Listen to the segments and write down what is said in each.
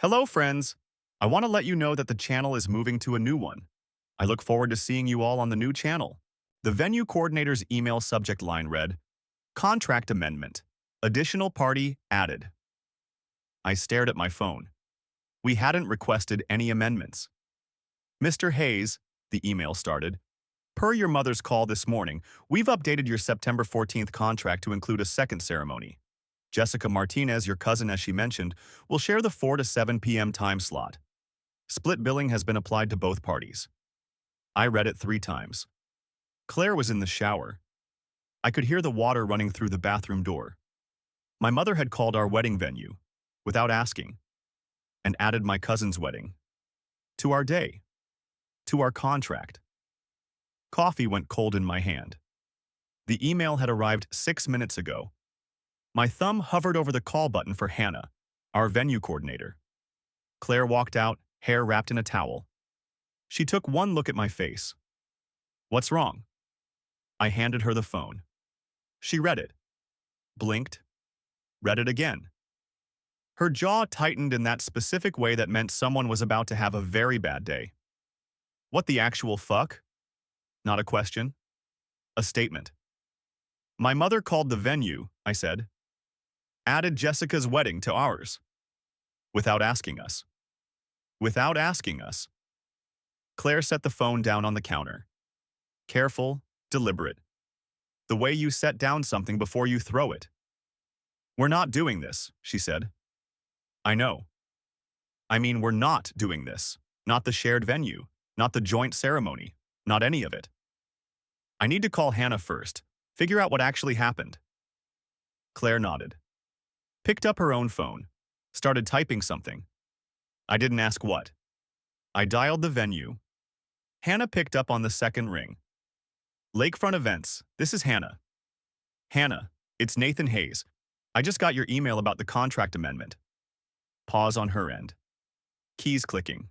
Hello, friends! I want to let you know that the channel is moving to a new one. I look forward to seeing you all on the new channel. The venue coordinator's email subject line read, Contract Amendment. Additional party added. I stared at my phone. We hadn't requested any amendments. Mr. Hayes, the email started, per your mother's call this morning, we've updated your September 14th contract to include a second ceremony. Jessica Martinez, your cousin as she mentioned, will share the 4 to 7 p.m. time slot. Split billing has been applied to both parties. I read it 3 times. Claire was in the shower. I could hear the water running through the bathroom door. My mother had called our wedding venue, without asking, and added my cousin's wedding. To our day. To our contract. Coffee went cold in my hand. The email had arrived 6 minutes ago. My thumb hovered over the call button for Hannah, our venue coordinator. Claire walked out, hair wrapped in a towel. She took one look at my face. What's wrong? I handed her the phone. She read it. Blinked. Read it again. Her jaw tightened in that specific way that meant someone was about to have a very bad day. What the actual fuck? Not a question. A statement. My mother called the venue, I said. Added Jessica's wedding to ours. Without asking us. Without asking us. Claire set the phone down on the counter. Careful, deliberate. The way you set down something before you throw it. We're not doing this, she said. I know. I mean, we're not doing this. Not the shared venue. Not the joint ceremony. Not any of it. I need to call Hannah first. Figure out what actually happened. Claire nodded. Picked up her own phone. Started typing something. I didn't ask what. I dialed the venue. Hannah picked up on the second ring. Lakefront Events, this is Hannah. Hannah, it's Nathan Hayes. I just got your email about the contract amendment. Pause on her end. Keys clicking.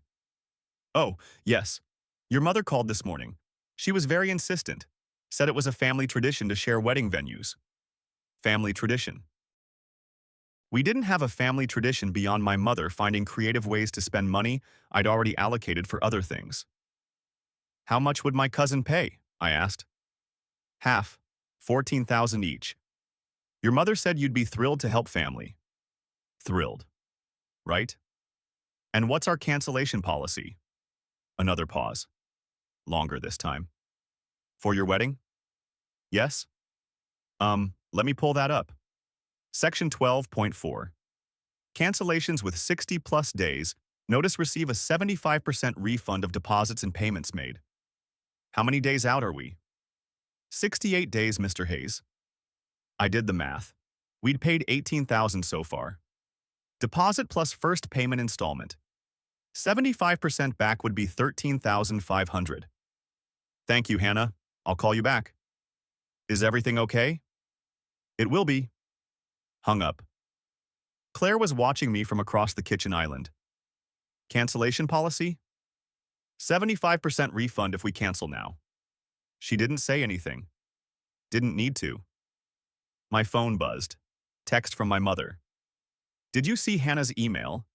Oh, yes. Your mother called this morning. She was very insistent. Said it was a family tradition to share wedding venues. Family tradition. We didn't have a family tradition beyond my mother finding creative ways to spend money I'd already allocated for other things. How much would my cousin pay? I asked. Half, 14,000 each. Your mother said you'd be thrilled to help family. Thrilled. Right? And what's our cancellation policy? Another pause. Longer this time. For your wedding? Yes? Let me pull that up. Section 12.4. Cancellations with 60-plus days, notice receive a 75% refund of deposits and payments made. How many days out are we? 68 days, Mr. Hayes. I did the math. We'd paid $18,000 so far. Deposit plus first payment installment. 75% back would be $13,500. Thank you, Hannah. I'll call you back. Is everything okay? It will be. Hung up. Claire was watching me from across the kitchen island. Cancellation policy? 75% refund if we cancel now. She didn't say anything. Didn't need to. My phone buzzed. Text from my mother. Did you see Hannah's email?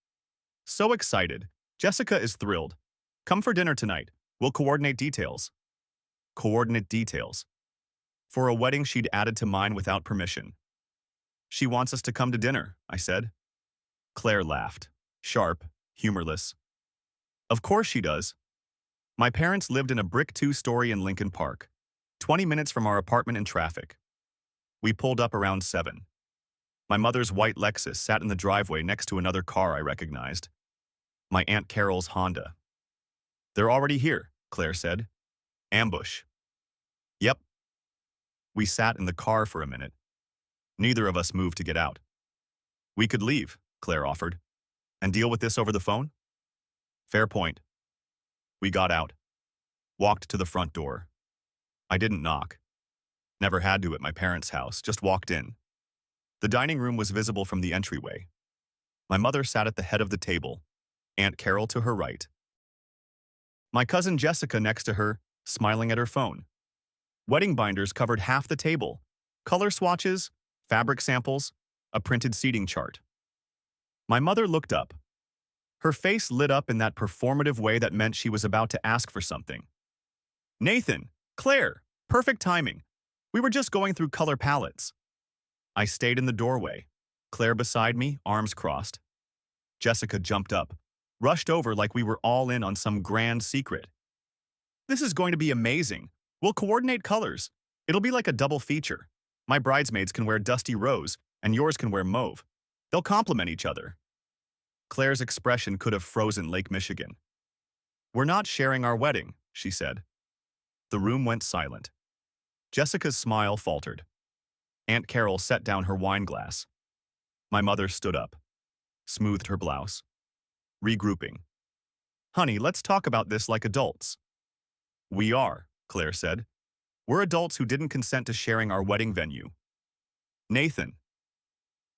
So excited. Jessica is thrilled. Come for dinner tonight. We'll coordinate details. Coordinate details. For a wedding she'd added to mine without permission. She wants us to come to dinner, I said. Claire laughed. Sharp, humorless. Of course she does. My parents lived in a brick 2-story in Lincoln Park, 20 minutes from our apartment in traffic. We pulled up around 7. My mother's white Lexus sat in the driveway next to another car I recognized. My Aunt Carol's Honda. They're already here, Claire said. Ambush. Yep. We sat in the car for a minute. Neither of us moved to get out. We could leave, Claire offered, and deal with this over the phone? Fair point. We got out. Walked to the front door. I didn't knock. Never had to at my parents' house, just walked in. The dining room was visible from the entryway. My mother sat at the head of the table, Aunt Carol to her right. My cousin Jessica next to her, smiling at her phone. Wedding binders covered half the table, color swatches, fabric samples, a printed seating chart. My mother looked up. Her face lit up in that performative way that meant she was about to ask for something. Nathan, Claire, perfect timing. We were just going through color palettes. I stayed in the doorway. Claire beside me, arms crossed. Jessica jumped up, rushed over like we were all in on some grand secret. This is going to be amazing. We'll coordinate colors. It'll be like a double feature. My bridesmaids can wear dusty rose, and yours can wear mauve. They'll complement each other. Claire's expression could have frozen Lake Michigan. We're not sharing our wedding, she said. The room went silent. Jessica's smile faltered. Aunt Carol set down her wine glass. My mother stood up, smoothed her blouse. Regrouping. Honey, let's talk about this like adults. We are, Claire said. We're adults who didn't consent to sharing our wedding venue. Nathan.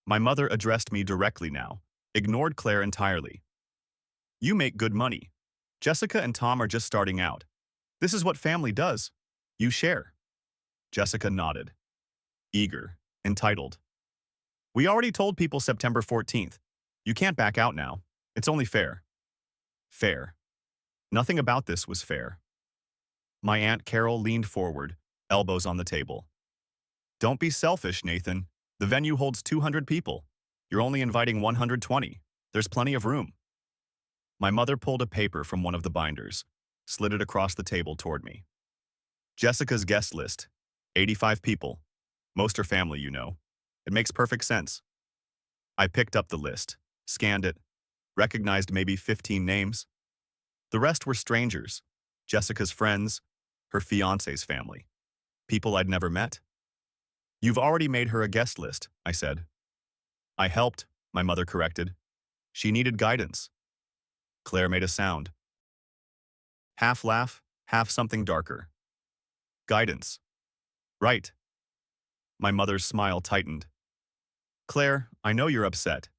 My mother addressed me directly now, ignored Claire entirely. You make good money. Jessica and Tom are just starting out. This is what family does. You share. Jessica nodded. Eager, entitled. We already told people September 14th. You can't back out now. It's only fair. Fair. Nothing about this was fair. My Aunt Carol leaned forward, elbows on the table. Don't be selfish, Nathan. The venue holds 200 people. You're only inviting 120. There's plenty of room. My mother pulled a paper from one of the binders, slid it across the table toward me. Jessica's guest list. 85 people. Most are family, you know. It makes perfect sense. I picked up the list, scanned it, recognized maybe 15 names. The rest were strangers. Jessica's friends, her fiancé's family. People I'd never met. You've already made her a guest list, I said. I helped, my mother corrected. She needed guidance. Claire made a sound. Half laugh, half something darker. Guidance. Right. My mother's smile tightened. Claire, I know you're upset.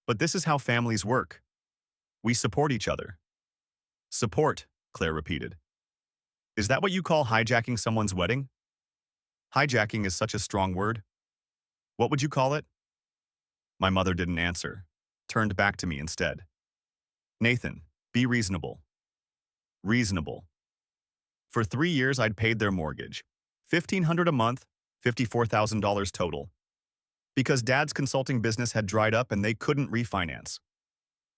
But this is how families work. We support each other. Support, Claire repeated. Is that what you call hijacking someone's wedding? Hijacking is such a strong word. What would you call it? My mother didn't answer, turned back to me instead. Nathan, be reasonable. Reasonable. For 3 years, I'd paid their mortgage. $1,500 a month, $54,000 total. Because Dad's consulting business had dried up and they couldn't refinance.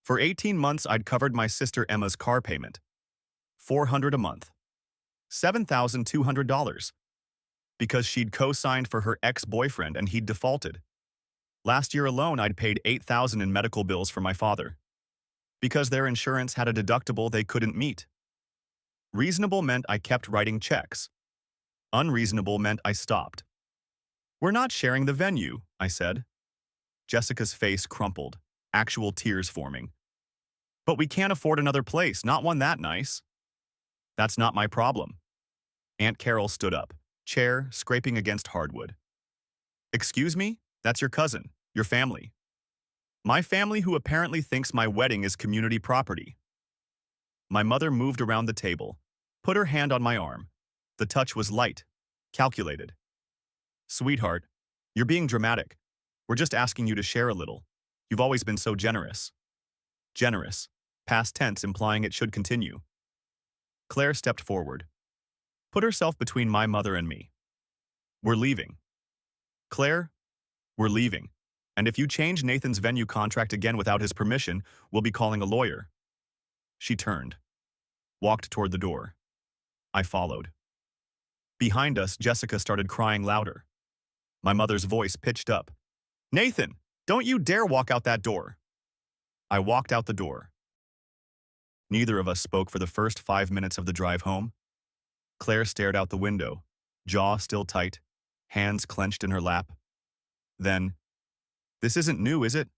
For 18 months, I'd covered my sister Emma's car payment. $400 a month. $7,200. Because she'd co-signed for her ex-boyfriend and he'd defaulted. Last year alone, I'd paid $8,000 in medical bills for my father. Because their insurance had a deductible they couldn't meet. Reasonable meant I kept writing checks. Unreasonable meant I stopped. We're not sharing the venue, I said. Jessica's face crumpled, actual tears forming. But we can't afford another place, not one that nice. That's not my problem. Aunt Carol stood up, chair scraping against hardwood. Excuse me? That's your cousin, your family. My family who apparently thinks my wedding is community property. My mother moved around the table, put her hand on my arm. The touch was light, calculated. Sweetheart, you're being dramatic. We're just asking you to share a little. You've always been so generous. Generous, past tense implying it should continue. Claire stepped forward, put herself between my mother and me. We're leaving. Claire, we're leaving. And if you change Nathan's venue contract again without his permission, we'll be calling a lawyer. She turned, walked toward the door. I followed. Behind us, Jessica started crying louder. My mother's voice pitched up. Nathan, don't you dare walk out that door. I walked out the door. Neither of us spoke for the first 5 minutes of the drive home. Claire stared out the window, jaw still tight, hands clenched in her lap. Then, this isn't new, is it?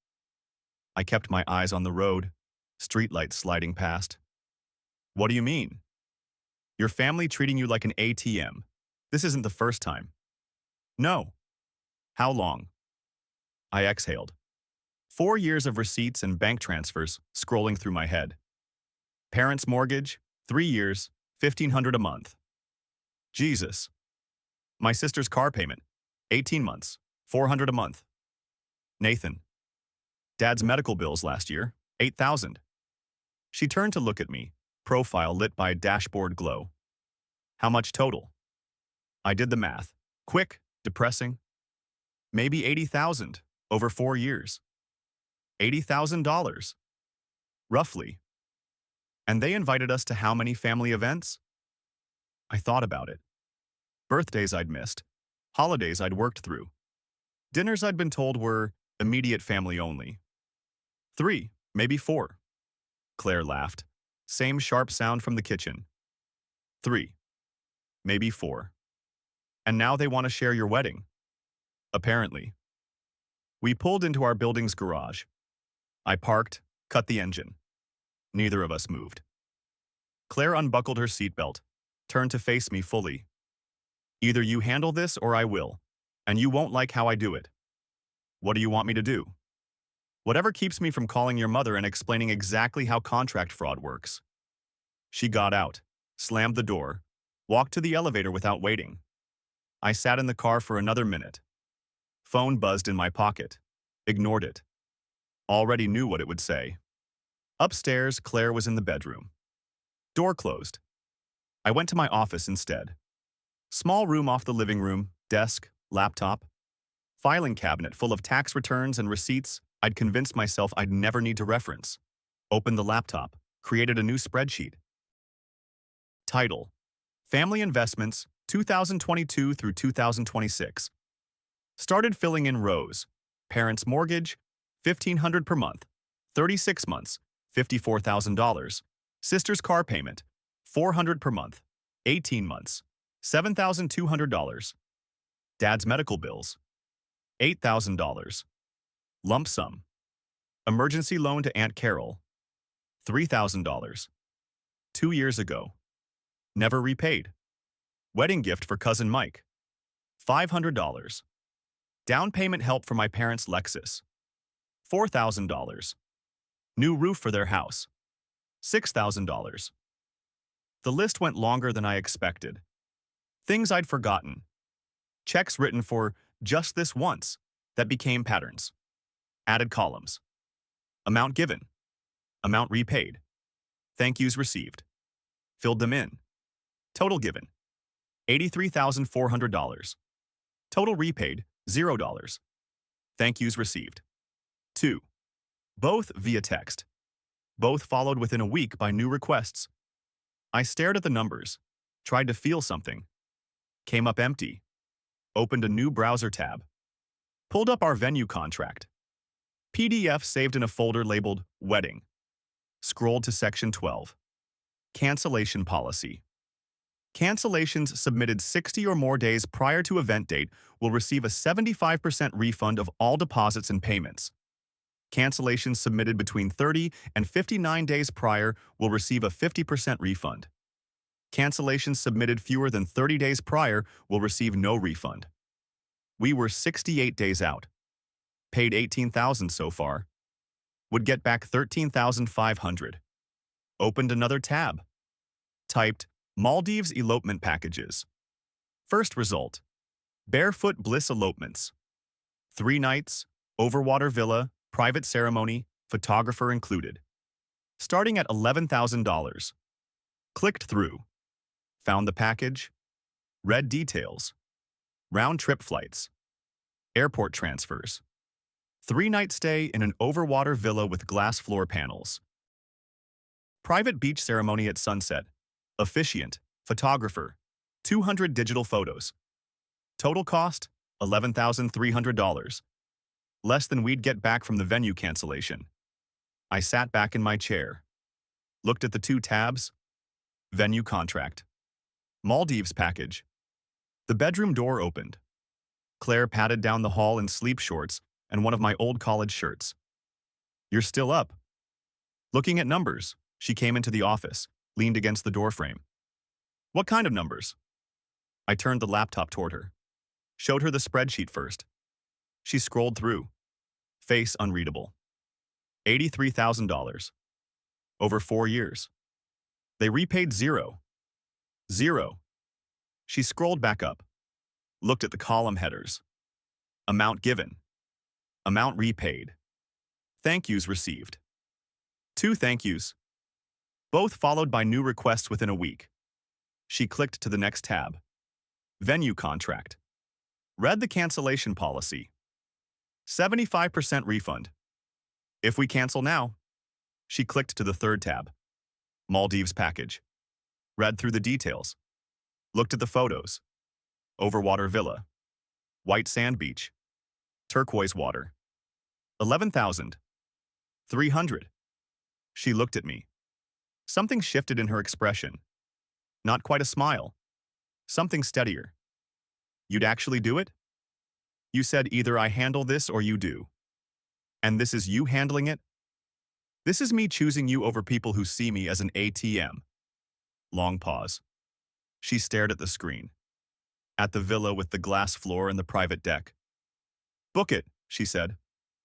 I kept my eyes on the road, streetlights sliding past. What do you mean? Your family treating you like an ATM. This isn't the first time. No. How long? I exhaled. 4 years of receipts and bank transfers scrolling through my head. Parents' mortgage, 3 years, $1,500 a month. Jesus. My sister's car payment, 18 months, $400 a month. Nathan. Dad's medical bills last year, $8,000. She turned to look at me, profile lit by a dashboard glow. How much total? I did the math. Quick, depressing. Maybe 80,000 over 4 years. $80,000. Roughly. And they invited us to how many family events? I thought about it. Birthdays I'd missed. Holidays I'd worked through. Dinners I'd been told were immediate family only. 3, maybe 4. Claire laughed. Same sharp sound from the kitchen. 3, maybe 4. And now they want to share your wedding. Apparently. We pulled into our building's garage. I parked, cut the engine. Neither of us moved. Claire unbuckled her seatbelt, turned to face me fully. Either you handle this or I will, and you won't like how I do it. What do you want me to do? Whatever keeps me from calling your mother and explaining exactly how contract fraud works. She got out, slammed the door, walked to the elevator without waiting. I sat in the car for another minute. Phone buzzed in my pocket. Ignored it. Already knew what it would say. Upstairs, Claire was in the bedroom. Door closed. I went to my office instead. Small room off the living room, desk, laptop. Filing cabinet full of tax returns and receipts I'd convinced myself I'd never need to reference. Opened the laptop, created a new spreadsheet. Title: Family Investments, 2022 through 2026. Started filling in rows. Parents' mortgage, $1,500 per month. 36 months, $54,000. Sister's car payment, $400 per month. 18 months, $7,200. Dad's medical bills, $8,000. Lump sum. Emergency loan to Aunt Carol, $3,000. 2 years ago. Never repaid. Wedding gift for cousin Mike, $500. Down payment help for my parents' Lexus, $4,000. New roof for their house, $6,000. The list went longer than I expected. Things I'd forgotten. Checks written for just this once that became patterns. Added columns. Amount given. Amount repaid. Thank yous received. Filled them in. Total given, $83,400. Total repaid, $0. Thank yous received. 2. Both via text. Both followed within a week by new requests. I stared at the numbers, tried to feel something. Came up empty. Opened a new browser tab. Pulled up our venue contract. PDF saved in a folder labeled Wedding. Scrolled to section 12. Cancellation policy. Cancellations submitted 60 or more days prior to event date will receive a 75% refund of all deposits and payments. Cancellations submitted between 30 and 59 days prior will receive a 50% refund. Cancellations submitted fewer than 30 days prior will receive no refund. We were 68 days out. Paid $18,000 so far. Would get back $13,500. Opened another tab. Typed Maldives elopement packages. First result: Barefoot Bliss elopements. 3 nights, overwater villa, private ceremony, photographer included. Starting at $11,000. Clicked through. Found the package. Read details. Round-trip flights. Airport transfers. 3-night stay in an overwater villa with glass floor panels. Private beach ceremony at sunset. Officiant, photographer, 200 digital photos. Total cost, $11,300. Less than we'd get back from the venue cancellation. I sat back in my chair. Looked at the 2 tabs. Venue contract. Maldives package. The bedroom door opened. Claire padded down the hall in sleep shorts and one of my old college shirts. You're still up. Looking at numbers, she came into the office, leaned against the doorframe. What kind of numbers? I turned the laptop toward her. Showed her the spreadsheet first. She scrolled through. Face unreadable. $83,000. Over 4 years. They repaid $0. $0. She scrolled back up. Looked at the column headers. Amount given. Amount repaid. Thank yous received. 2 thank yous. both followed by new requests within a week. She clicked to the next tab. Venue contract. Read the cancellation policy. 75% refund. If we cancel now. She clicked to the third tab. Maldives package. Read through the details. Looked at the photos. Overwater villa. White sand beach. Turquoise water. 11,300. She looked at me. Something shifted in her expression. Not quite a smile. Something steadier. You'd actually do it? You said either I handle this or you do. And this is you handling it? This is me choosing you over people who see me as an ATM. Long pause. She stared at the screen. At the villa with the glass floor and the private deck. Book it, she said.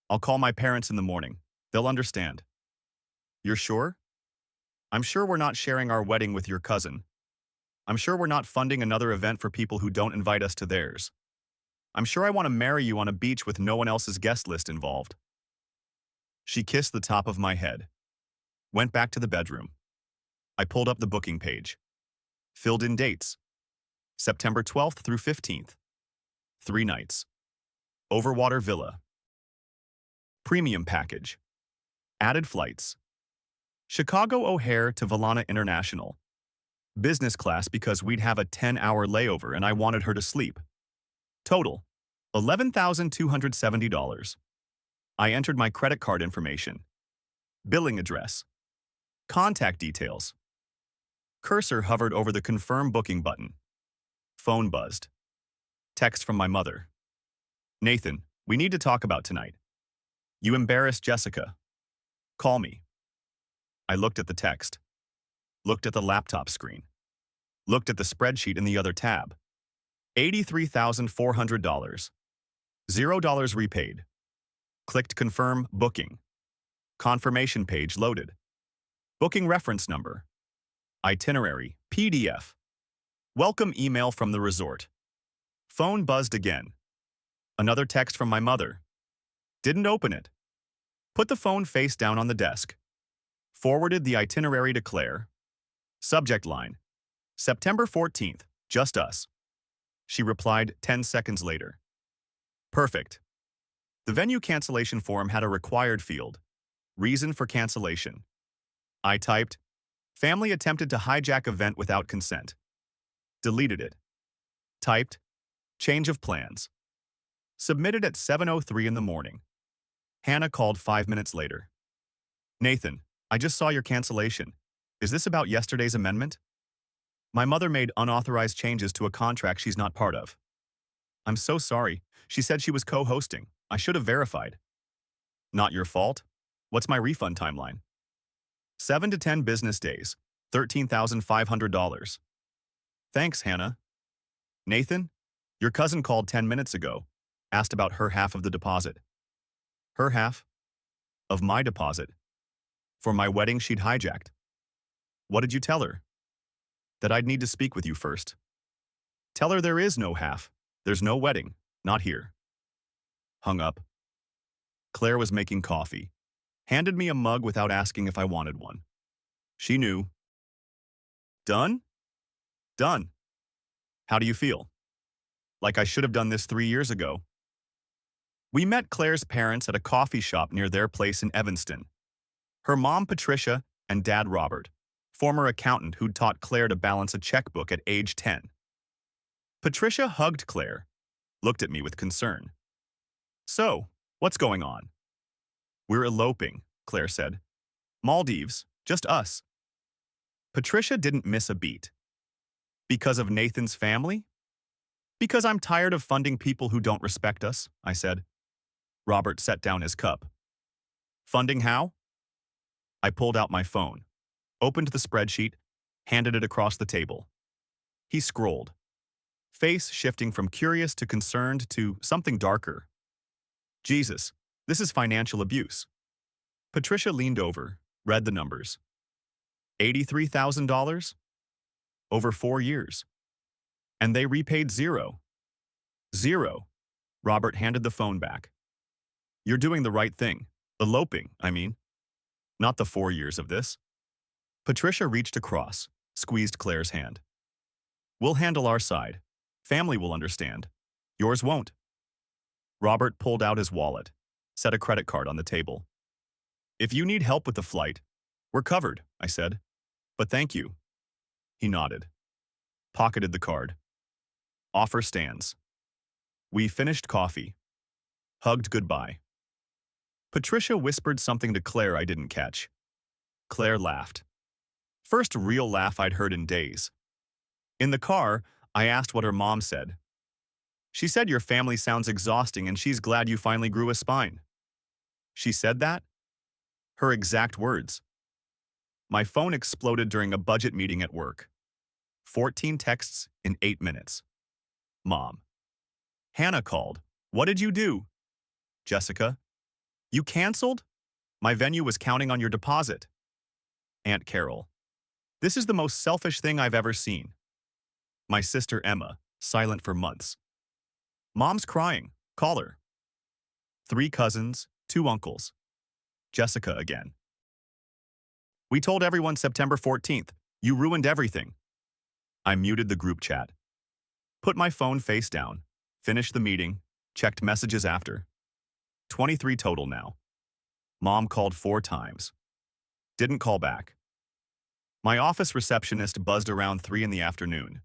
I'll call my parents in the morning. They'll understand. You're sure? I'm sure we're not sharing our wedding with your cousin. I'm sure we're not funding another event for people who don't invite us to theirs. I'm sure I want to marry you on a beach with no one else's guest list involved. She kissed the top of my head. Went back to the bedroom. I pulled up the booking page. Filled in dates. September 12th through 15th. 3 nights. Overwater villa. Premium package. Added flights. Chicago O'Hare to Valana International. Business class because we'd have a 10-hour layover and I wanted her to sleep. Total, $11,270. I entered my credit card information. Billing address. Contact details. Cursor hovered over the confirm booking button. Phone buzzed. Text from my mother. Nathan, we need to talk about tonight. You embarrassed Jessica. Call me. I looked at the text. Looked at the laptop screen. Looked at the spreadsheet in the other tab. $83,400. $0 repaid. Clicked confirm booking. Confirmation page loaded. Booking reference number. Itinerary, PDF. Welcome email from the resort. Phone buzzed again. Another text from my mother. Didn't open it. Put the phone face down on the desk. Forwarded the itinerary to Claire. Subject line. September 14th, just us. She replied 10 seconds later. Perfect. The venue cancellation form had a required field. Reason for cancellation. I typed, family attempted to hijack event without consent. Deleted it. Typed, change of plans. Submitted at 7:03 in the morning. Hannah called 5 minutes later. Nathan, I just saw your cancellation. Is this about yesterday's amendment? My mother made unauthorized changes to a contract she's not part of. I'm so sorry. She said she was co-hosting. I should have verified. Not your fault. What's my refund timeline? 7 to 10 business days, $13,500. Thanks, Hannah. Nathan, your cousin called 10 minutes ago, asked about her half of the deposit. Her half? Of my deposit. For my wedding she'd hijacked. What did you tell her? That I'd need to speak with you first. Tell her there is no half. There's no wedding. Not here. Hung up. Claire was making coffee. Handed me a mug without asking if I wanted one. She knew. Done? Done. How do you feel? Like I should have done this 3 years ago. We met Claire's parents at a coffee shop near their place in Evanston. Her mom, Patricia, and dad, Robert, former accountant who'd taught Claire to balance a checkbook at age 10. Patricia hugged Claire, looked at me with concern. So, what's going on? We're eloping, Claire said. Maldives, just us. Patricia didn't miss a beat. Because of Nathan's family? Because I'm tired of funding people who don't respect us, I said. Robert set down his cup. Funding how? I pulled out my phone, opened the spreadsheet, handed it across the table. He scrolled, face shifting from curious to concerned to something darker. Jesus, this is financial abuse. Patricia leaned over, read the numbers. $83,000? Over 4 years. And they repaid zero. Zero. Robert handed the phone back. You're doing the right thing. Eloping, I mean. Not the 4 years of this. Patricia reached across, squeezed Claire's hand. We'll handle our side. Family will understand. Yours won't. Robert pulled out his wallet, set a credit card on the table. If you need help with the flight, we're covered, I said. But thank you. He nodded. Pocketed the card. Offer stands. We finished coffee. Hugged goodbye. Patricia whispered something to Claire I didn't catch. Claire laughed. First real laugh I'd heard in days. In the car, I asked what her mom said. She said your family sounds exhausting and she's glad you finally grew a spine. She said that? Her exact words. My phone exploded during a budget meeting at work. 14 texts in 8 minutes. Mom. Hannah called. What did you do? Jessica. You canceled? My venue was counting on your deposit. Aunt Carol. This is the most selfish thing I've ever seen. My sister Emma, silent for months. Mom's crying. Call her. 3 cousins, 2 uncles. Jessica again. We told everyone September 14th. You ruined everything. I muted the group chat. Put my phone face down. Finished the meeting. Checked messages after. 23 total now. Mom called 4 times. Didn't call back. My office receptionist buzzed around 3 in the afternoon.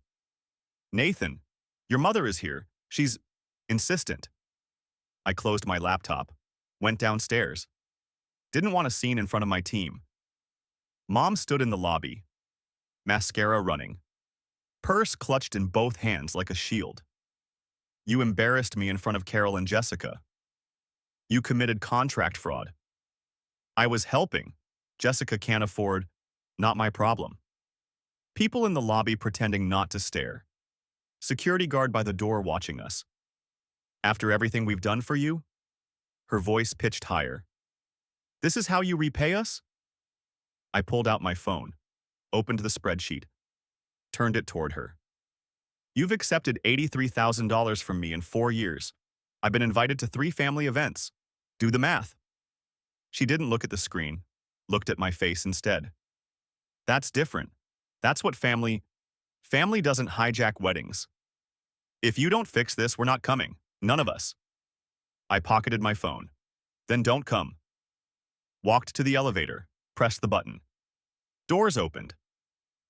Nathan, your mother is here. She's insistent. I closed my laptop. Went downstairs. Didn't want a scene in front of my team. Mom stood in the lobby. Mascara running. Purse clutched in both hands like a shield. You embarrassed me in front of Carol and Jessica. You committed contract fraud. I was helping. Jessica can't afford. Not my problem. People in the lobby pretending not to stare. Security guard by the door watching us. After everything we've done for you? Her voice pitched higher. This is how you repay us? I pulled out my phone, opened the spreadsheet, turned it toward her. You've accepted $83,000 from me in 4 years. I've been invited to 3 family events. Do the math. She didn't look at the screen, looked at my face instead. That's different. That's what family doesn't hijack weddings. If you don't fix this, we're not coming. None of us. I pocketed my phone. Then don't come. Walked to the elevator, pressed the button. Doors opened.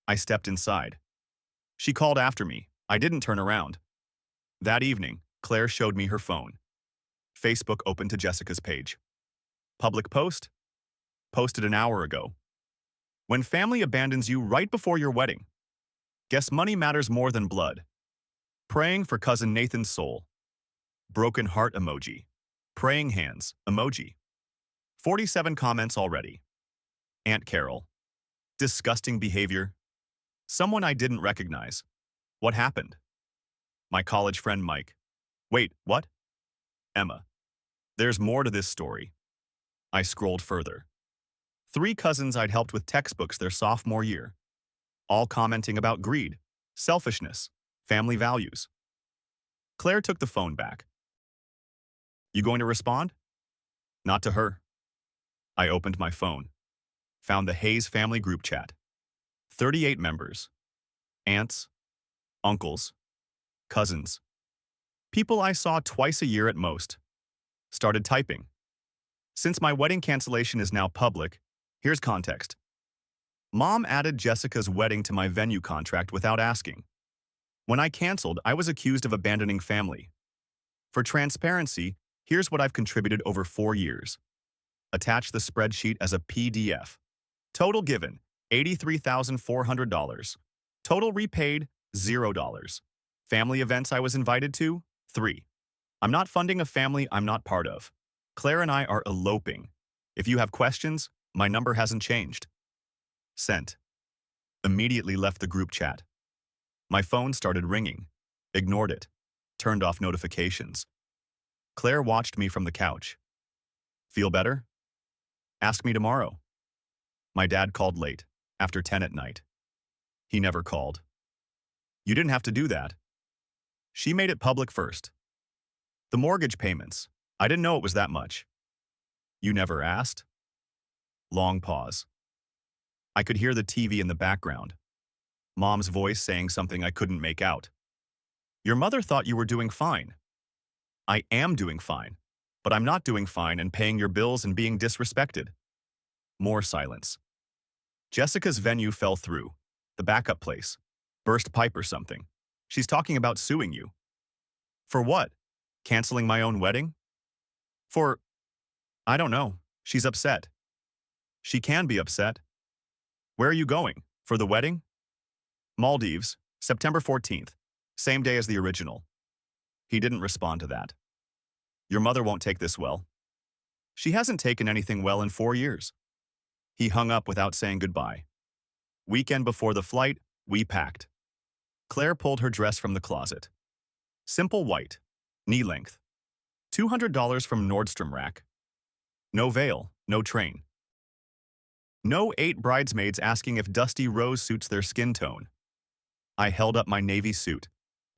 I stepped inside. She called after me. I didn't turn around. That evening, Claire showed me her phone. Facebook opened to Jessica's page. Public post? Posted an hour ago. When family abandons you right before your wedding. Guess money matters more than blood. Praying for cousin Nathan's soul. Broken heart emoji. Praying hands emoji. 47 comments already. Aunt Carol. Disgusting behavior. Someone I didn't recognize. What happened? My college friend Mike. Wait, what? Emma. There's more to this story. I scrolled further. 3 cousins I'd helped with textbooks their sophomore year. All commenting about greed, selfishness, family values. Claire took the phone back. You going to respond? Not to her. I opened my phone. Found the Hayes family group chat. 38 members. Aunts, uncles, cousins. People I saw twice a year at most. Started typing. Since my wedding cancellation is now public, here's context. Mom added Jessica's wedding to my venue contract without asking. When I canceled, I was accused of abandoning family. For transparency, here's what I've contributed over 4 years. Attach the spreadsheet as a PDF. Total given, $83,400. Total repaid, $0. Family events I was invited to, 3. I'm not funding a family I'm not part of. Claire and I are eloping. If you have questions, my number hasn't changed. Sent. Immediately left the group chat. My phone started ringing. Ignored it. Turned off notifications. Claire watched me from the couch. Feel better? Ask me tomorrow. My dad called late, after 10 at night. He never called. You didn't have to do that. She made it public first. The mortgage payments. I didn't know it was that much. You never asked? Long pause. I could hear the TV in the background, Mom's voice saying something I couldn't make out. Your mother thought you were doing fine. I am doing fine, but I'm not doing fine and paying your bills and being disrespected. More silence. Jessica's venue fell through. The backup place. Burst pipe or something. She's talking about suing you. For what? Canceling my own wedding? For, I don't know. She's upset. She can be upset. Where are you going? For the wedding? Maldives, September 14th. Same day as the original. He didn't respond to that. Your mother won't take this well. She hasn't taken anything well in 4 years. He hung up without saying goodbye. Weekend before the flight, we packed. Claire pulled her dress from the closet. Simple white, knee length. $200 from Nordstrom rack. No veil, no train. No 8 bridesmaids asking if dusty rose suits their skin tone. I held up my navy suit.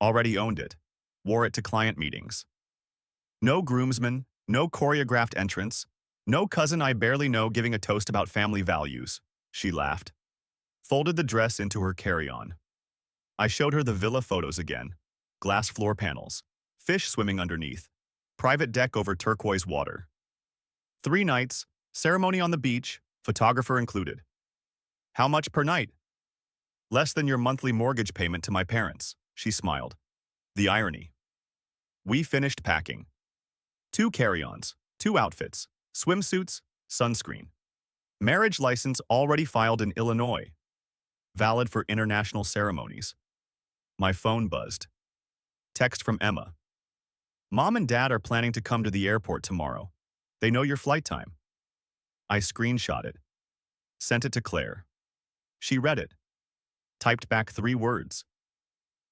Already owned it. Wore it to client meetings. No groomsmen, no choreographed entrance, no cousin I barely know giving a toast about family values. She laughed. Folded the dress into her carry-on. I showed her the villa photos again. Glass floor panels. Fish swimming underneath. Private deck over turquoise water. 3 nights, ceremony on the beach, photographer included. How much per night? Less than your monthly mortgage payment to my parents, she smiled. The irony. We finished packing. 2 carry-ons, 2 outfits, swimsuits, sunscreen. Marriage license already filed in Illinois. Valid for international ceremonies. My phone buzzed. Text from Emma. Mom and Dad are planning to come to the airport tomorrow. They know your flight time. I screenshot it. Sent it to Claire. She read it. Typed back 3 words.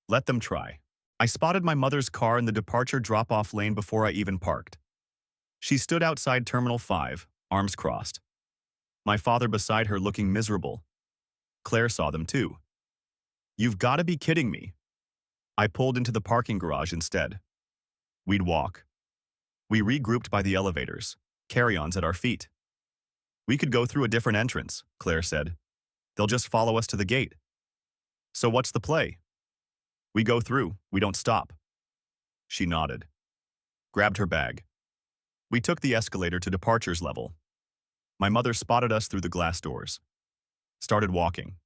Let them try. I spotted my mother's car in the departure drop-off lane before I even parked. She stood outside Terminal 5, arms crossed. My father beside her looking miserable. Claire saw them too. You've got to be kidding me. I pulled into the parking garage instead. We'd walk. We regrouped by the elevators, carry-ons at our feet. We could go through a different entrance, Claire said. They'll just follow us to the gate. So what's the play? We go through, we don't stop. She nodded. Grabbed her bag. We took the escalator to departures level. My mother spotted us through the glass doors. Started walking.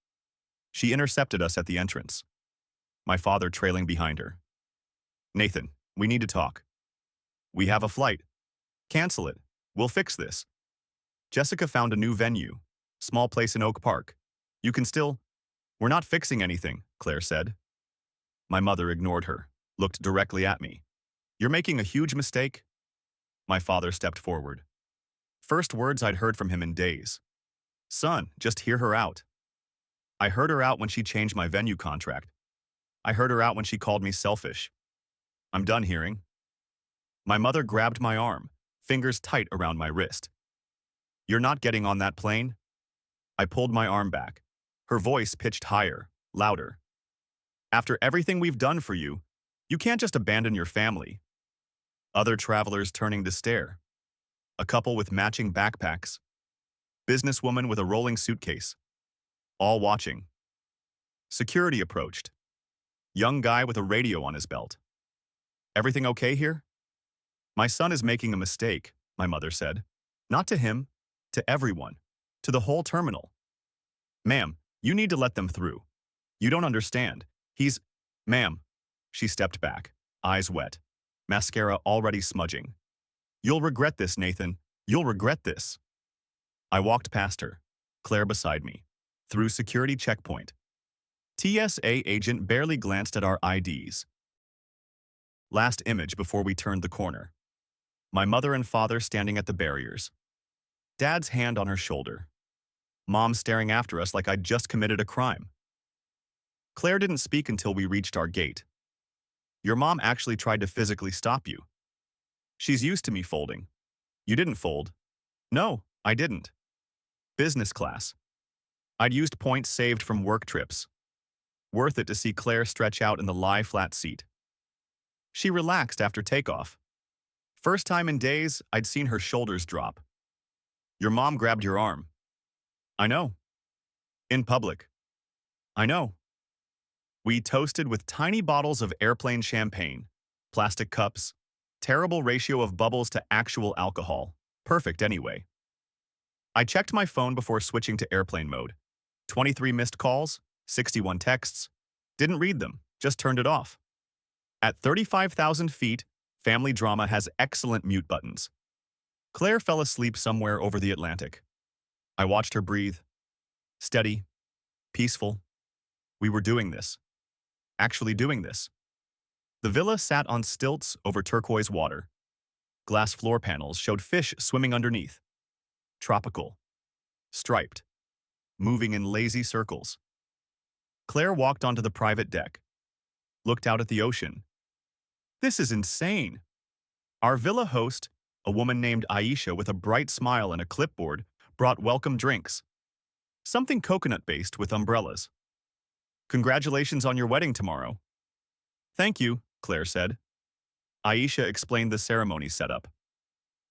She intercepted us at the entrance. My father trailing behind her. Nathan, we need to talk. We have a flight. Cancel it. We'll fix this. Jessica found a new venue. Small place in Oak Park. You can still... We're not fixing anything, Claire said. My mother ignored her, looked directly at me. You're making a huge mistake. My father stepped forward. First words I'd heard from him in days. Son, just hear her out. I heard her out when she changed my venue contract. I heard her out when she called me selfish. I'm done hearing. My mother grabbed my arm, fingers tight around my wrist. You're not getting on that plane? I pulled my arm back. Her voice pitched higher, louder. After everything we've done for you, you can't just abandon your family. Other travelers turning to stare. A couple with matching backpacks. Businesswoman with a rolling suitcase. All watching. Security approached. Young guy with a radio on his belt. Everything okay here? My son is making a mistake, my mother said. Not to him, to everyone, to the whole terminal. Ma'am, you need to let them through. You don't understand. He's... Ma'am. She stepped back, eyes wet, mascara already smudging. You'll regret this, Nathan. You'll regret this. I walked past her, Claire beside me, through security checkpoint. TSA agent barely glanced at our IDs. Last image before we turned the corner. My mother and father standing at the barriers. Dad's hand on her shoulder. Mom staring after us like I'd just committed a crime. Claire didn't speak until we reached our gate. Your mom actually tried to physically stop you. She's used to me folding. You didn't fold. No, I didn't. Business class. I'd used points saved from work trips. Worth it to see Claire stretch out in the lie-flat seat. She relaxed after takeoff. First time in days, I'd seen her shoulders drop. Your mom grabbed your arm. I know. In public. I know. We toasted with tiny bottles of airplane champagne, plastic cups, terrible ratio of bubbles to actual alcohol. Perfect anyway. I checked my phone before switching to airplane mode. 23 missed calls, 61 texts. Didn't read them, just turned it off. At 35,000 feet, family drama has excellent mute buttons. Claire fell asleep somewhere over the Atlantic. I watched her breathe. Steady, peaceful. We were doing this. Actually doing this. The villa sat on stilts over turquoise water. Glass floor panels showed fish swimming underneath. Tropical. Striped. Moving in lazy circles. Claire walked onto the private deck. Looked out at the ocean. This is insane. Our villa host, a woman named Aisha with a bright smile and a clipboard, brought welcome drinks. Something coconut-based with umbrellas. Congratulations on your wedding tomorrow. Thank you, Claire said. Aisha explained the ceremony setup.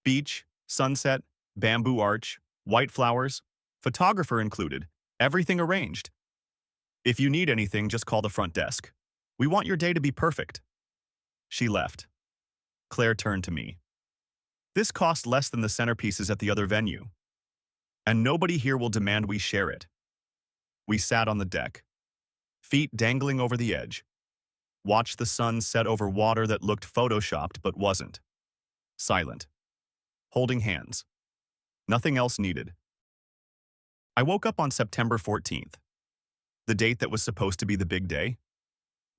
Beach, sunset, bamboo arch, white flowers, photographer included, everything arranged. If you need anything, just call the front desk. We want your day to be perfect. She left. Claire turned to me. This cost less than the centerpieces at the other venue. And nobody here will demand we share it. We sat on the deck, feet dangling over the edge. Watched the sun set over water that looked photoshopped but wasn't. Silent. Holding hands. Nothing else needed. I woke up on September 14th. The date that was supposed to be the big day.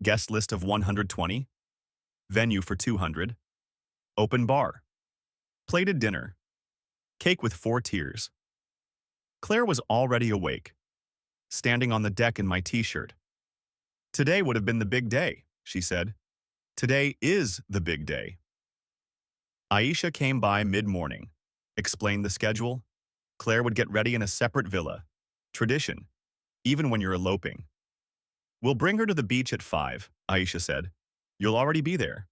Guest list of 120. Venue for 200. Open bar. Plated dinner. Cake with 4 tiers. Claire was already awake, standing on the deck in my t-shirt. Today would have been the big day, she said. Today is the big day. Aisha came by mid-morning, explained the schedule. Claire would get ready in a separate villa. Tradition, even when you're eloping. We'll bring her to the beach at 5, Aisha said. You'll already be there.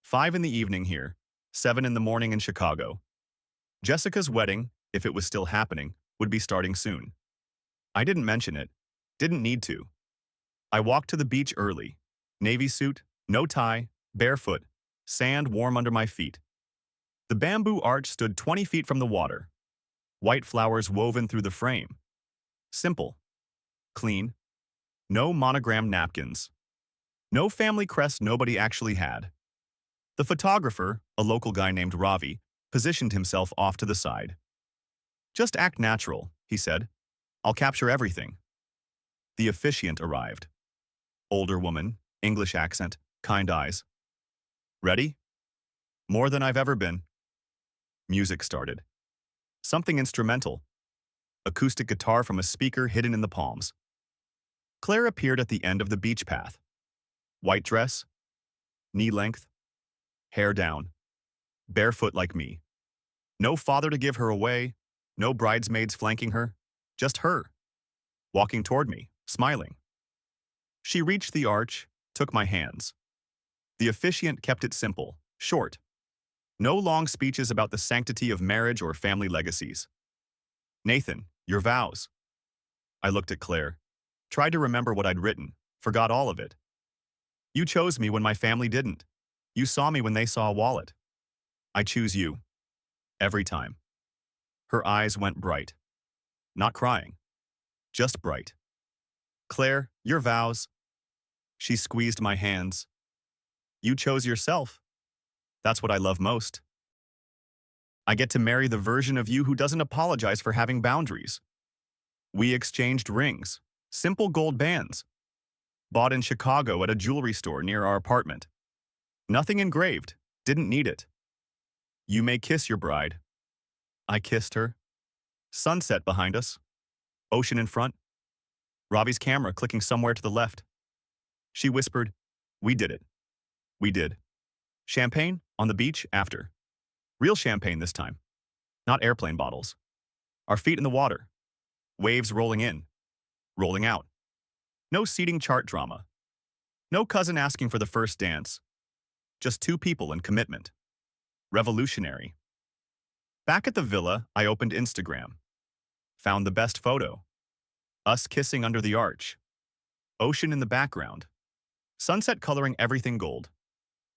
5 in the evening here, 7 in the morning in Chicago. Jessica's wedding, if it was still happening, would be starting soon. I didn't mention it. Didn't need to. I walked to the beach early. Navy suit, no tie, barefoot, sand warm under my feet. The bamboo arch stood 20 feet from the water. White flowers woven through the frame. Simple. Clean. No monogram napkins. No family crest nobody actually had. The photographer, a local guy named Ravi, positioned himself off to the side. Just act natural, he said. I'll capture everything. The officiant arrived. Older woman, English accent, kind eyes. Ready? More than I've ever been. Music started. Something instrumental. Acoustic guitar from a speaker hidden in the palms. Claire appeared at the end of the beach path. White dress, knee length, hair down, barefoot like me. No father to give her away, no bridesmaids flanking her, just her, walking toward me, smiling. She reached the arch, took my hands. The officiant kept it simple, short. No long speeches about the sanctity of marriage or family legacies. Nathan, your vows. I looked at Claire, tried to remember what I'd written, forgot all of it. You chose me when my family didn't. You saw me when they saw a wallet. I choose you. Every time. Her eyes went bright. Not crying. Just bright. Claire, your vows. She squeezed my hands. You chose yourself. That's what I love most. I get to marry the version of you who doesn't apologize for having boundaries. We exchanged rings, simple gold bands. Bought in Chicago at a jewelry store near our apartment. Nothing engraved, didn't need it. You may kiss your bride. I kissed her. Sunset behind us. Ocean in front. Ravi's camera clicking somewhere to the left. She whispered, we did it. We did. Champagne on the beach after. Real champagne this time. Not airplane bottles. Our feet in the water. Waves rolling in. Rolling out. No seating chart drama. No cousin asking for the first dance. Just 2 people and commitment. Revolutionary. Back at the villa, I opened Instagram. Found the best photo. Us kissing under the arch. Ocean in the background. Sunset coloring everything gold.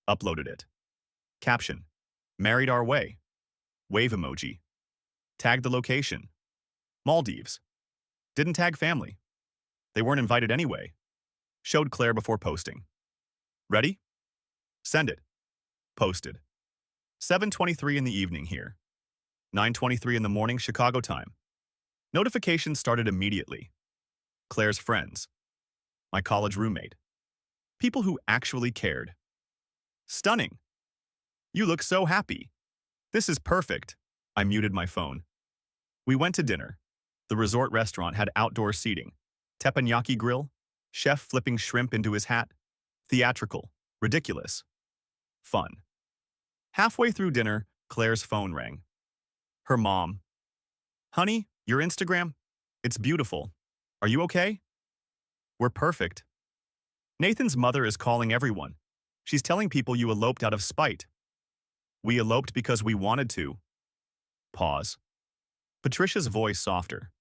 Uploaded it. Caption. Married our way. Wave emoji. Tagged the location. Maldives. Didn't tag family. They weren't invited anyway. Showed Claire before posting. Ready? Send it. Posted. 7:23 in the evening here. 9:23 in the morning Chicago time. Notifications started immediately. Claire's friends. My college roommate. People who actually cared. Stunning. You look so happy. This is perfect. I muted my phone. We went to dinner. The resort restaurant had outdoor seating. Teppanyaki grill. Chef flipping shrimp into his hat. Theatrical. Ridiculous. Fun. Halfway through dinner, Claire's phone rang. Her mom. Honey, your Instagram? It's beautiful. Are you okay? We're perfect. Nathan's mother is calling everyone. She's telling people you eloped out of spite. We eloped because we wanted to. Pause. Patricia's voice softer.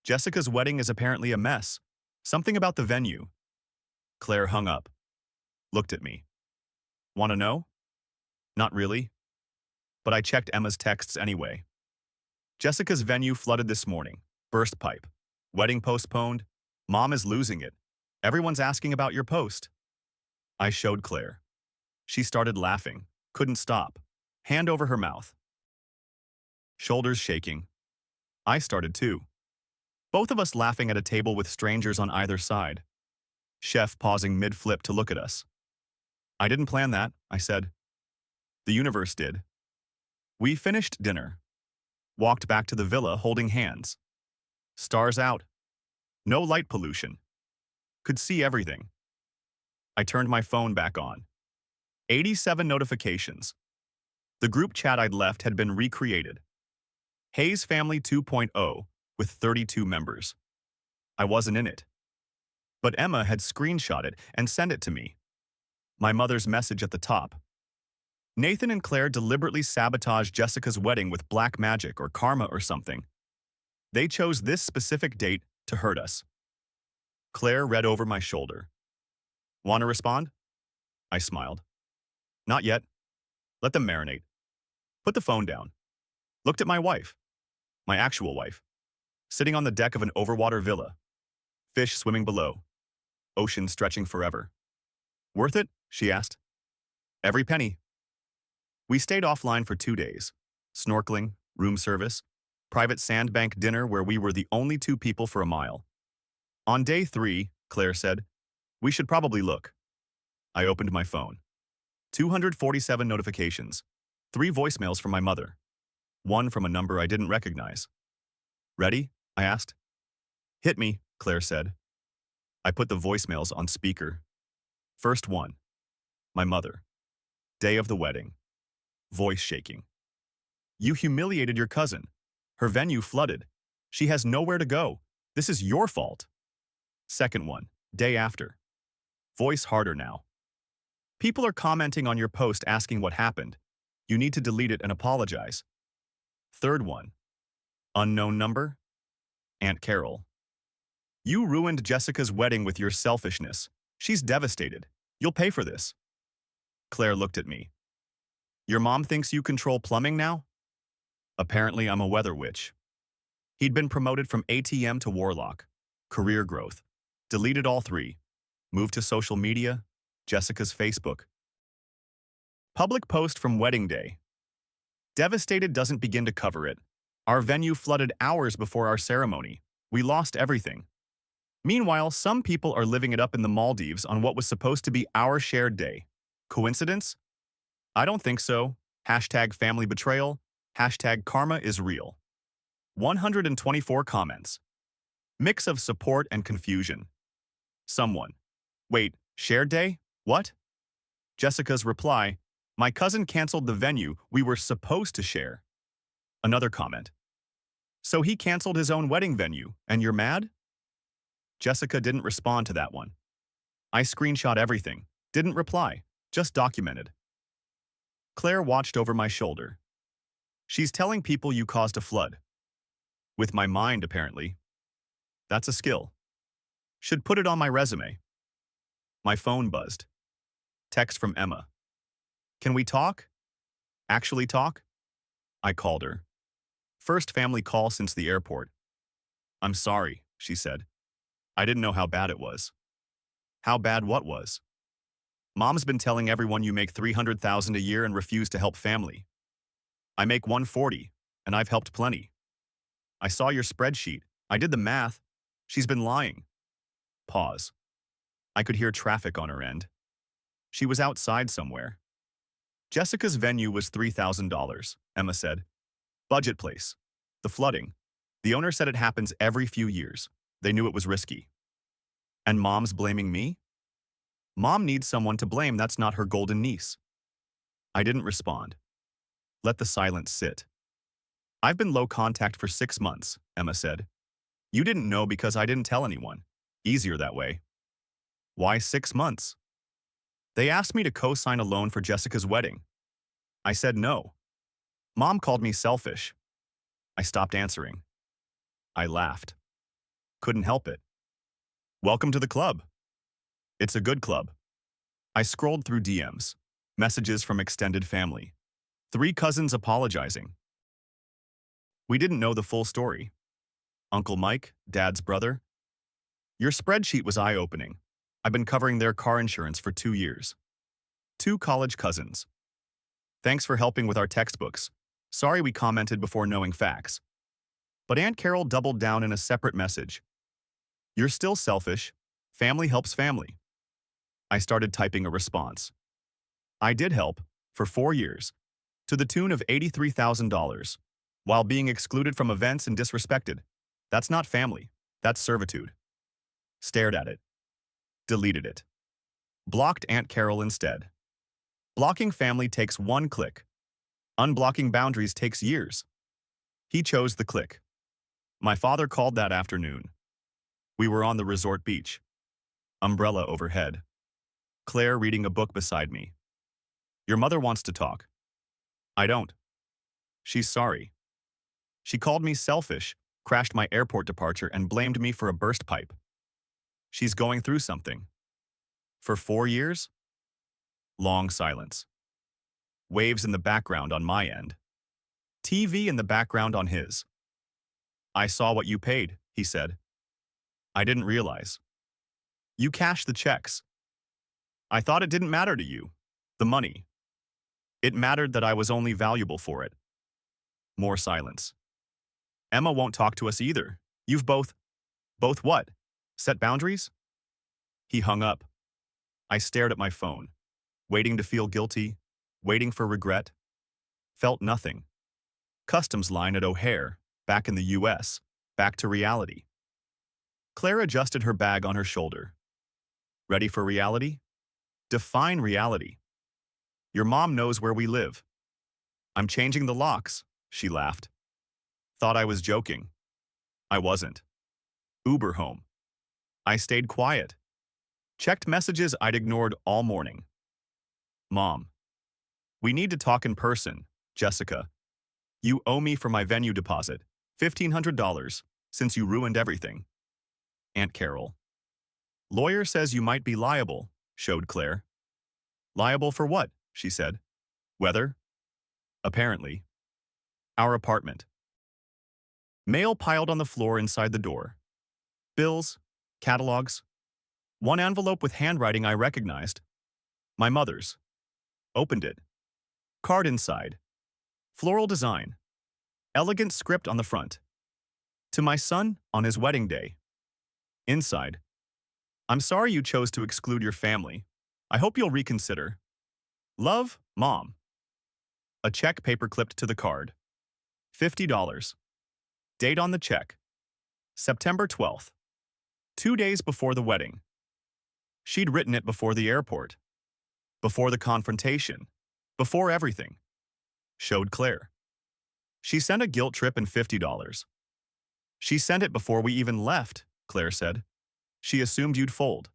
Jessica's wedding is apparently a mess. Something about the venue. Claire hung up. Looked at me. Want to know? Not really. But I checked Emma's texts anyway. Jessica's venue flooded this morning. Burst pipe. Wedding postponed. Mom is losing it. Everyone's asking about your post. I showed Claire. She started laughing. Couldn't stop. Hand over her mouth. Shoulders shaking. I started too. Both of us laughing at a table with strangers on either side. Chef pausing mid-flip to look at us. I didn't plan that, I said. The universe did. We finished dinner. Walked back to the villa holding hands. Stars out. No light pollution. Could see everything. I turned my phone back on. 87 notifications. The group chat I'd left had been recreated. Hayes Family 2.0 with 32 members. I wasn't in it. But Emma had screenshot it and sent it to me. My mother's message at the top. Nathan and Claire deliberately sabotaged Jessica's wedding with black magic or karma or something. They chose this specific date to hurt us. Claire read over my shoulder. Want to respond? I smiled. Not yet. Let them marinate. Put the phone down. Looked at my wife. My actual wife. Sitting on the deck of an overwater villa. Fish swimming below. Ocean stretching forever. Worth it? She asked. Every penny. We stayed offline for 2 days. Snorkeling, room service, private sandbank dinner where we were the only 2 people for a mile. On day 3, Claire said, we should probably look. I opened my phone. 247 notifications. 3 voicemails from my mother. 1 from a number I didn't recognize. Ready? I asked. Hit me, Claire said. I put the voicemails on speaker. First one. My mother. Day of the wedding. Voice shaking. You humiliated your cousin. Her venue flooded. She has nowhere to go. This is your fault. Second one. Day after. Voice harder now. People are commenting on your post asking what happened. You need to delete it and apologize. Third one. Unknown number. Aunt Carol. You ruined Jessica's wedding with your selfishness. She's devastated. You'll pay for this. Claire looked at me. Your mom thinks you control plumbing now? Apparently I'm a weather witch. He'd been promoted from ATM to warlock. Career growth. Deleted all 3. Moved to social media. Jessica's Facebook. Public post from wedding day. Devastated doesn't begin to cover it. Our venue flooded hours before our ceremony. We lost everything. Meanwhile, some people are living it up in the Maldives on what was supposed to be our shared day. Coincidence? I don't think so. Hashtag family betrayal. Hashtag karma is real. 124 comments. Mix of support and confusion. Someone. Wait, shared day? What? Jessica's reply. My cousin canceled the venue we were supposed to share. Another comment. So he canceled his own wedding venue, and you're mad? Jessica didn't respond to that one. I screenshot everything. Didn't reply. Just documented. Claire watched over my shoulder. She's telling people you caused a flood. With my mind, apparently. That's a skill. Should put it on my resume. My phone buzzed. Text from Emma. Can we talk? Actually talk? I called her. First family call since the airport. I'm sorry, she said. I didn't know how bad it was. How bad what was? Mom's been telling everyone you make $300,000 a year and refuse to help family. I make 140, and I've helped plenty. I saw your spreadsheet. I did the math. She's been lying. Pause. I could hear traffic on her end. She was outside somewhere. Jessica's venue was $3,000, Emma said. Budget place. The flooding. The owner said it happens every few years. They knew it was risky. And Mom's blaming me? Mom needs someone to blame. That's not her golden niece. I didn't respond. Let the silence sit. I've been low contact for 6 months, Emma said. You didn't know because I didn't tell anyone. Easier that way. Why 6 months? They asked me to co-sign a loan for Jessica's wedding. I said no. Mom called me selfish. I stopped answering. I laughed. Couldn't help it. Welcome to the club. It's a good club. I scrolled through DMs, messages from extended family. 3 cousins apologizing. We didn't know the full story. Uncle Mike, Dad's brother. Your spreadsheet was eye-opening. I've been covering their car insurance for 2 years. 2 college cousins. Thanks for helping with our textbooks. Sorry we commented before knowing facts. But Aunt Carol doubled down in a separate message. You're still selfish. Family helps family. I started typing a response. I did help, for 4 years, to the tune of $83,000, while being excluded from events and disrespected. That's not family. That's servitude. Stared at it. Deleted it. Blocked Aunt Carol instead. Blocking family takes 1 click. Unblocking boundaries takes years. He chose the click. My father called that afternoon. We were on the resort beach. Umbrella overhead. Claire reading a book beside me. Your mother wants to talk. I don't. She's sorry. She called me selfish, crashed my airport departure, and blamed me for a burst pipe. She's going through something. For 4 years? Long silence. Waves in the background on my end. TV in the background on his. I saw what you paid, he said. I didn't realize. You cashed the checks. I thought it didn't matter to you. The money. It mattered that I was only valuable for it. More silence. Emma won't talk to us either. You've both what? Set boundaries? He hung up. I stared at my phone, waiting to feel guilty, waiting for regret. Felt nothing. Customs line at O'Hare, back in the US, back to reality. Claire adjusted her bag on her shoulder. Ready for reality? Define reality. Your mom knows where we live. I'm changing the locks, she laughed. Thought I was joking. I wasn't. Uber home. I stayed quiet. Checked messages I'd ignored all morning. Mom. We need to talk in person, Jessica. You owe me for my venue deposit, $1,500, since you ruined everything. Aunt Carol. Lawyer says you might be liable, showed Claire. Liable for what? She said. Weather? Apparently. Our apartment. Mail piled on the floor inside the door. Bills, catalogs. 1 envelope with handwriting I recognized. My mother's. Opened it. Card inside. Floral design. Elegant script on the front. To my son on his wedding day. Inside. I'm sorry you chose to exclude your family. I hope you'll reconsider. Love, Mom. A check paper-clipped to the card. $50. Date on the check. September 12th. 2 days before the wedding. She'd written it before the airport. Before the confrontation. Before everything. Showed Claire. She sent a guilt trip and $50. She sent it before we even left, Claire said. She assumed you'd fold.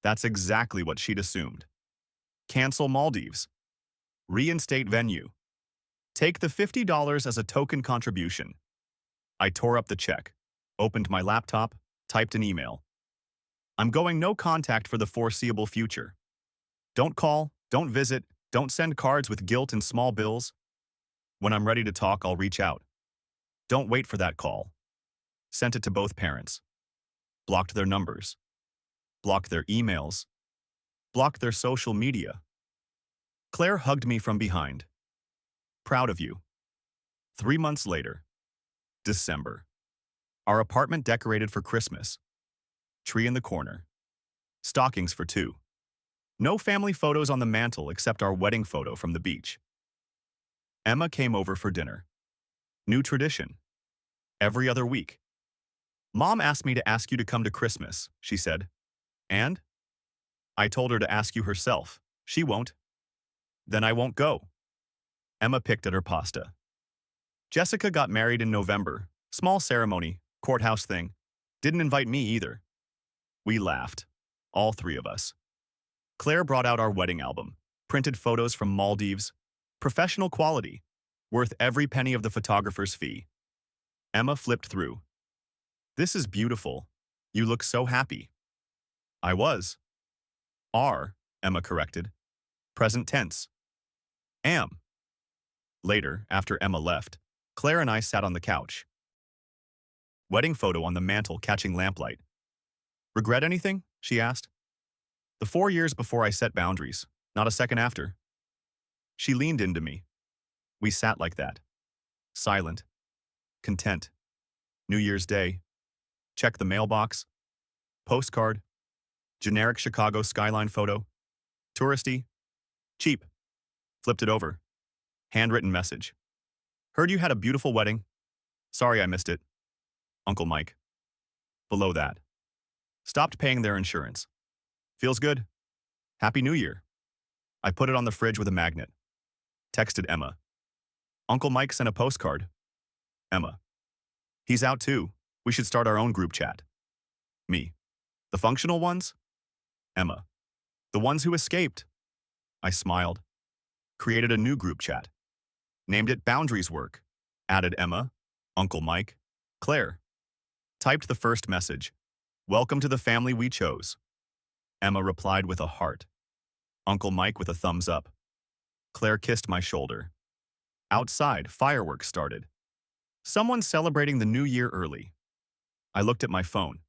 That's exactly what she'd assumed. Cancel Maldives. Reinstate venue. Take the $50 as a token contribution. I tore up the check. Opened my laptop, typed an email. I'm going no contact for the foreseeable future. Don't call, don't visit, don't send cards with guilt and small bills. When I'm ready to talk, I'll reach out. Don't wait for that call. Sent it to both parents. Blocked their numbers. Blocked their emails. Blocked their social media. Claire hugged me from behind. Proud of you. 3 months later. December. Our apartment decorated for Christmas. Tree in the corner. Stockings for two. No family photos on the mantle except our wedding photo from the beach. Emma came over for dinner. New tradition. Every other week. Mom asked me to ask you to come to Christmas, she said. And? I told her to ask you herself. She won't. Then I won't go. Emma picked at her pasta. Jessica got married in November. Small ceremony, courthouse thing. Didn't invite me either. We laughed. All three of us. Claire brought out our wedding album. Printed photos from Maldives. Professional quality. Worth every penny of the photographer's fee. Emma flipped through. This is beautiful. You look so happy. I was. Are, Emma corrected. Present tense. Am. Later, after Emma left, Claire and I sat on the couch. Wedding photo on the mantle catching lamplight. Regret anything? She asked. The 4 years before I set boundaries, not a second after. She leaned into me. We sat like that. Silent. Content. New Year's Day. Check the mailbox. Postcard. Generic Chicago skyline photo. Touristy. Cheap. Flipped it over. Handwritten message. Heard you had a beautiful wedding. Sorry I missed it. Uncle Mike. Below that. Stopped paying their insurance. Feels good. Happy New Year. I put it on the fridge with a magnet. Texted Emma. Uncle Mike sent a postcard. Emma. He's out too. We should start our own group chat. Me. The functional ones? Emma. The ones who escaped. I smiled. Created a new group chat. Named it Boundaries Work. Added Emma, Uncle Mike, Claire. Typed the first message. Welcome to the family we chose. Emma replied with a heart. Uncle Mike with a thumbs up. Claire kissed my shoulder. Outside, fireworks started. Someone celebrating the new year early. I looked at my phone.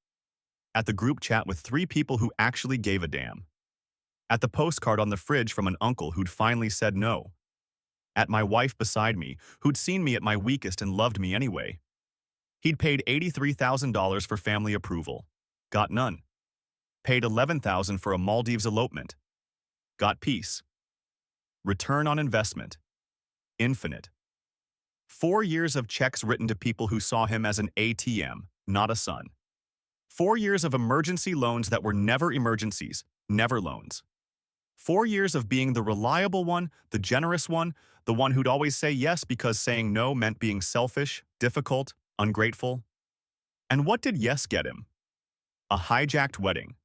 At the group chat with 3 people who actually gave a damn. At the postcard on the fridge from an uncle who'd finally said no. At my wife beside me, who'd seen me at my weakest and loved me anyway. He'd paid $83,000 for family approval. Got none. Paid $11,000 for a Maldives elopement. Got peace. Return on investment. Infinite. 4 years of checks written to people who saw him as an ATM, not a son. 4 years of emergency loans that were never emergencies, never loans. 4 years of being the reliable one, the generous one, the one who'd always say yes because saying no meant being selfish, difficult, ungrateful. And what did yes get him? A hijacked wedding.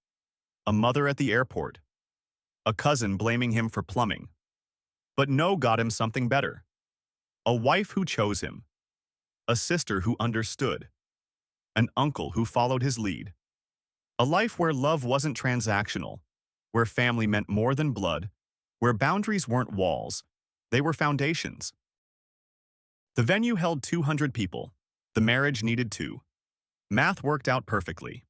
A mother at the airport. A cousin blaming him for plumbing. But no got him something better. A wife who chose him. A sister who understood. An uncle who followed his lead. A life where love wasn't transactional, where family meant more than blood, where boundaries weren't walls, they were foundations. The venue held 200 people. The marriage needed 2. Math worked out perfectly.